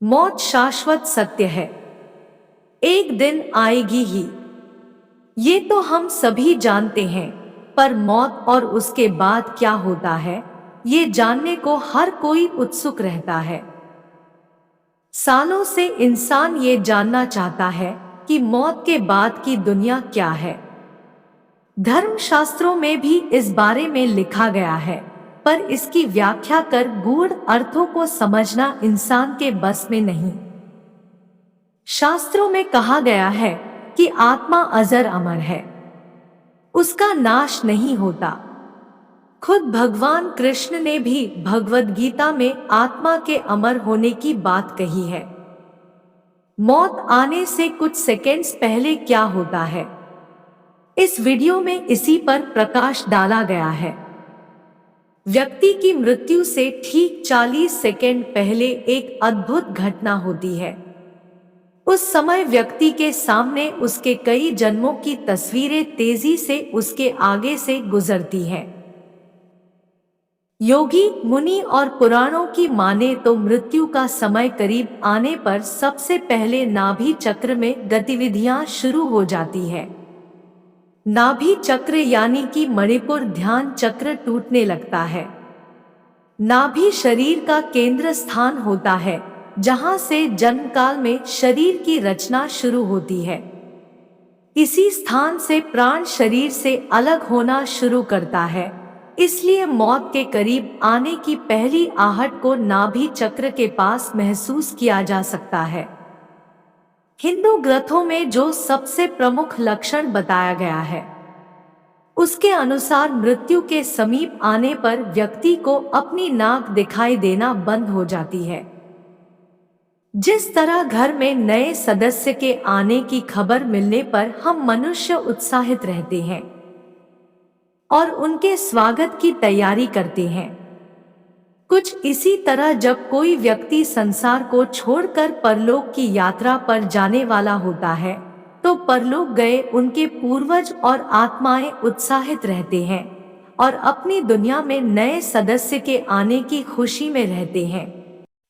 मौत शाश्वत सत्य है, एक दिन आएगी ही। ये तो हम सभी जानते हैं, पर मौत और उसके बाद क्या होता है, ये जानने को हर कोई उत्सुक रहता है। सालों से इंसान ये जानना चाहता है कि मौत के बाद की दुनिया क्या है। धर्मशास्त्रों में भी इस बारे में लिखा गया है, पर इसकी व्याख्या कर गूढ़ अर्थों को समझना इंसान के बस में नहीं। शास्त्रों में कहा गया है कि आत्मा अजर अमर है, उसका नाश नहीं होता। खुद भगवान कृष्ण ने भी भगवद गीता में आत्मा के अमर होने की बात कही है। मौत आने से कुछ सेकंड्स पहले क्या होता है, इस वीडियो में इसी पर प्रकाश डाला गया है। व्यक्ति की मृत्यु से ठीक 40 सेकंड पहले एक अद्भुत घटना होती है। उस समय व्यक्ति के सामने उसके कई जन्मों की तस्वीरें तेजी से उसके आगे से गुजरती हैं। योगी, मुनि और पुराणों की माने तो मृत्यु का समय करीब आने पर सबसे पहले नाभि चक्र में गतिविधियां शुरू हो जाती है। नाभि चक्र यानी कि मणिपुर ध्यान चक्र टूटने लगता है। नाभि शरीर का केंद्र स्थान होता है, जहां से जन्म काल में शरीर की रचना शुरू होती है। इसी स्थान से प्राण शरीर से अलग होना शुरू करता है, इसलिए मौत के करीब आने की पहली आहट को नाभि चक्र के पास महसूस किया जा सकता है। हिंदू ग्रंथों में जो सबसे प्रमुख लक्षण बताया गया है, उसके अनुसार मृत्यु के समीप आने पर व्यक्ति को अपनी नाक दिखाई देना बंद हो जाती है। जिस तरह घर में नए सदस्य के आने की खबर मिलने पर हम मनुष्य उत्साहित रहते हैं और उनके स्वागत की तैयारी करते हैं, कुछ इसी तरह जब कोई व्यक्ति संसार को छोड़कर परलोक की यात्रा पर जाने वाला होता है, तो परलोक गए उनके पूर्वज और आत्माएं उत्साहित रहते हैं और अपनी दुनिया में नए सदस्य के आने की खुशी में रहते हैं।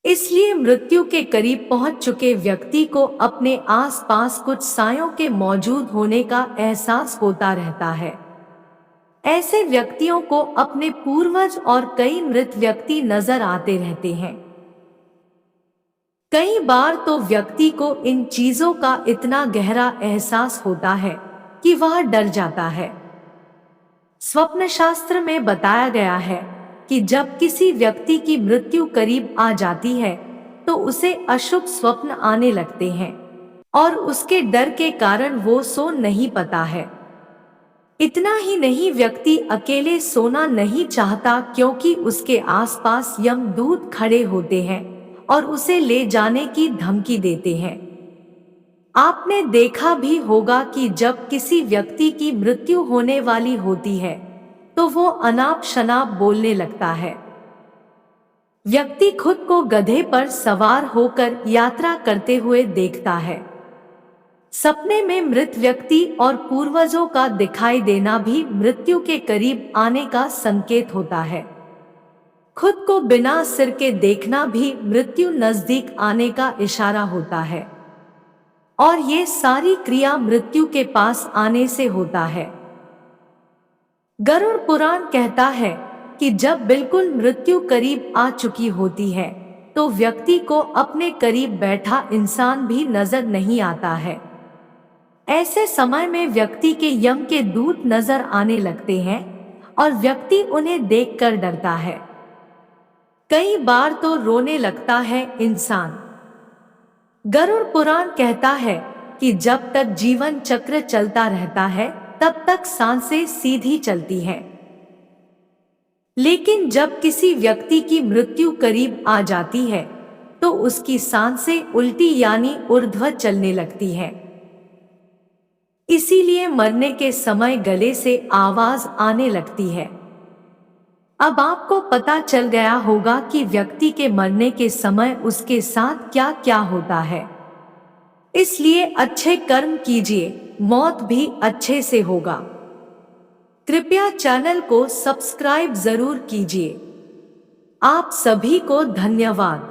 इसलिए मृत्यु के करीब पहुंच चुके व्यक्ति को अपने आसपास कुछ सायों के मौजूद होने का एहसास होता रहता है। ऐसे व्यक्तियों को अपने पूर्वज और कई मृत व्यक्ति नजर आते रहते हैं। कई बार तो व्यक्ति को इन चीजों का इतना गहरा एहसास होता है कि वह डर जाता है। स्वप्न शास्त्र में बताया गया है कि जब किसी व्यक्ति की मृत्यु करीब आ जाती है तो उसे अशुभ स्वप्न आने लगते हैं और उसके डर के कारण वो सो नहीं पाता है। इतना ही नहीं, व्यक्ति अकेले सोना नहीं चाहता क्योंकि उसके आसपास यमदूत खड़े होते हैं और उसे ले जाने की धमकी देते हैं। आपने देखा भी होगा कि जब किसी व्यक्ति की मृत्यु होने वाली होती है तो वो अनाप शनाप बोलने लगता है। व्यक्ति खुद को गधे पर सवार होकर यात्रा करते हुए देखता है। सपने में मृत व्यक्ति और पूर्वजों का दिखाई देना भी मृत्यु के करीब आने का संकेत होता है। खुद को बिना सिर के देखना भी मृत्यु नजदीक आने का इशारा होता है और ये सारी क्रिया मृत्यु के पास आने से होता है। गरुड़ पुराण कहता है कि जब बिल्कुल मृत्यु करीब आ चुकी होती है तो व्यक्ति को अपने करीब बैठा इंसान भी नजर नहीं आता है। ऐसे समय में व्यक्ति के यम के दूत नजर आने लगते हैं और व्यक्ति उन्हें देखकर डरता है। कई बार तो रोने लगता है इंसान। गरुड़ पुराण कहता है कि जब तक जीवन चक्र चलता रहता है तब तक सांसें सीधी चलती हैं, लेकिन जब किसी व्यक्ति की मृत्यु करीब आ जाती है तो उसकी सांसें उल्टी यानी ऊर्ध्व चलने लगती हैं। इसीलिए मरने के समय गले से आवाज आने लगती है। अब आपको पता चल गया होगा कि व्यक्ति के मरने के समय उसके साथ क्या क्या होता है। इसलिए अच्छे कर्म कीजिए, मौत भी अच्छे से होगा। कृपया चैनल को सब्सक्राइब जरूर कीजिए। आप सभी को धन्यवाद।